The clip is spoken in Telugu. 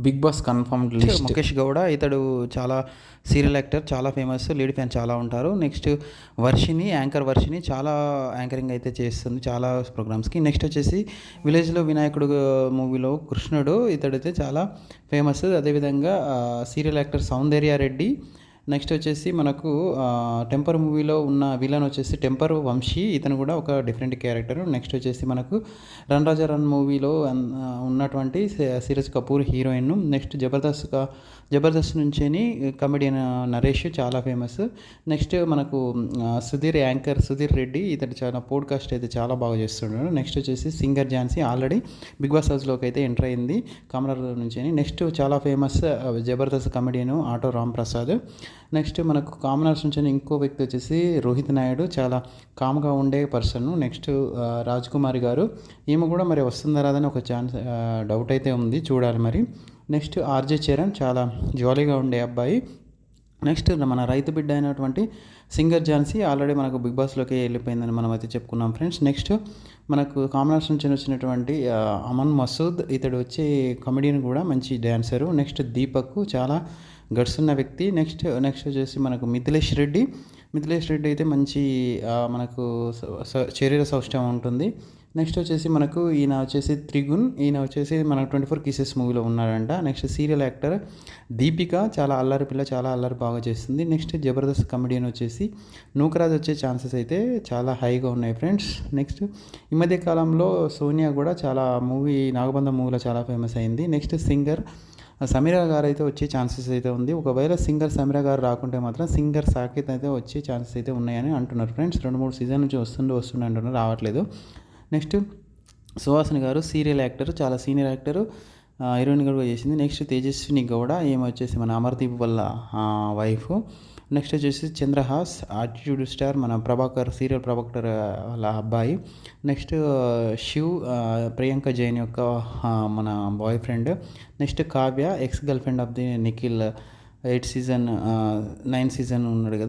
Big Boss confirmed list. Mukesh Gowda ఇతడు చాలా సీరియల్ యాక్టర్, చాలా ఫేమస్, లేడీ ఫ్యాన్ చాలా ఉంటారు. నెక్స్ట్ వర్షిని, యాంకర్ వర్షిని చాలా యాంకరింగ్ అయితే చేస్తుంది చాలా ప్రోగ్రామ్స్కి. నెక్స్ట్ వచ్చేసి విలేజ్లో వినాయకుడు మూవీలో కృష్ణుడు, ఇతడైతే చాలా ఫేమస్. అదేవిధంగా సీరియల్ యాక్టర్ సౌందర్య రెడ్డి. నెక్స్ట్ వచ్చేసి మనకు టెంపర్ మూవీలో ఉన్న విలన్ వచ్చేసి టెంపర్ వంశీ, ఇతను కూడా ఒక డిఫరెంట్ క్యారెక్టర్. నెక్స్ట్ వచ్చేసి మనకు రన్ రాజా రన్ మూవీలో ఉన్నటువంటి series Kapoor heroine. Next Jabardasth నుంచి కమెడియన్ నరేష్ చాలా ఫేమస్. నెక్స్ట్ మనకు సుధీర్ రెడ్డి, ఇతడు చాలా పోడ్కాస్ట్ అయితే చాలా బాగా చేస్తున్నాడు. నెక్స్ట్ వచ్చేసి singer Jhansi already Bigg Boss హౌస్లోకి అయితే ఎంటర్ అయింది కమలర్ నుంచి. నెక్స్ట్ చాలా famous Jabardasth comedian auto Ram Prasad. Next మనకు కామనర్స్ నుంచి ఇంకో వ్యక్తి వచ్చేసి రోహిత్ నాయుడు, చాలా కామ్గా ఉండే పర్సన్. నెక్స్ట్ రాజ్ కుమారి గారు, ఈమె కూడా మరి వస్తుందా రాదని ఒక ఛాన్స్ డౌట్ అయితే ఉంది, చూడాలి మరి. నెక్స్ట్ ఆర్జే చరణ్, చాలా జాలీగా ఉండే అబ్బాయి. నెక్స్ట్ మన రైతు బిడ్డ అయినటువంటి సింగర్ ఝాన్సీ ఆల్రెడీ మనకు బిగ్ బాస్లోకి వెళ్ళిపోయిందని మనం అయితే చెప్పుకున్నాం ఫ్రెండ్స్. నెక్స్ట్ మనకు కామనర్స్ నుంచి వచ్చినటువంటి అమన్ మసూద్, ఇతడు వచ్చి కమెడియన్ కూడా మంచి డ్యాన్సరు. నెక్స్ట్ దీపక్, చాలా గట్స్ ఉన్న వ్యక్తి. నెక్స్ట్ వచ్చేసి మనకు మిథిలేష్ రెడ్డి అయితే మంచి మనకు శరీర సౌష్ఠవం ఉంటుంది. నెక్స్ట్ వచ్చేసి మనకు ఈయన వచ్చేసి త్రిగుణ్, ఈయన వచ్చేసి మన 24 Kisses మూవీలో ఉన్నాడంట. నెక్స్ట్ సీరియల్ యాక్టర్ దీపిక, చాలా అల్లరి పిల్ల, చాలా అల్లరి బాగా చేస్తుంది. నెక్స్ట్ జబర్దస్త్ కమెడియన్ వచ్చేసి నూకరాజ్ వచ్చే ఛాన్సెస్ అయితే చాలా హైగా ఉన్నాయి ఫ్రెండ్స్. నెక్స్ట్ ఈ మధ్య కాలంలో సోనియా కూడా చాలా నాగబంధం మూవీలో చాలా ఫేమస్ అయింది. నెక్స్ట్ సింగర్ సమీరా గారు అయితే వచ్చే ఛాన్సెస్ అయితే ఉంది. ఒకవేళ సింగర్ సమీరా గారు రాకుంటే మాత్రం సింగర్ సాకేత్ అయితే వచ్చే ఛాన్సెస్ అయితే ఉన్నాయని అంటున్నారు ఫ్రెండ్స్. 2-3 సీజన్ నుంచి వస్తుండే అంటున్నారు, రావట్లేదు. నెక్స్ట్ సుహాసిని గారు సీరియల్ యాక్టర్, చాలా సీనియర్ యాక్టర్, హీరోయిన్ కూడా చేసింది. నెక్స్ట్ తేజస్విని గౌడ, ఏమో వచ్చేసి మన అమర్దీప్ వాళ్ళ వైఫ్. నెక్స్ట్ వచ్చేసి చంద్రహాస్, ఆటిట్యూడ్ స్టార్, మన ప్రభాకర్, సీరియల్ ప్రభాకర్ వాళ్ళ అబ్బాయి. నెక్స్ట్ శివ్, ప్రియాంక జైన్ యొక్క మన boy friend. Next Kavya, ex girl friend of the Nikhil, 9 season ఉన్నాడు కదా.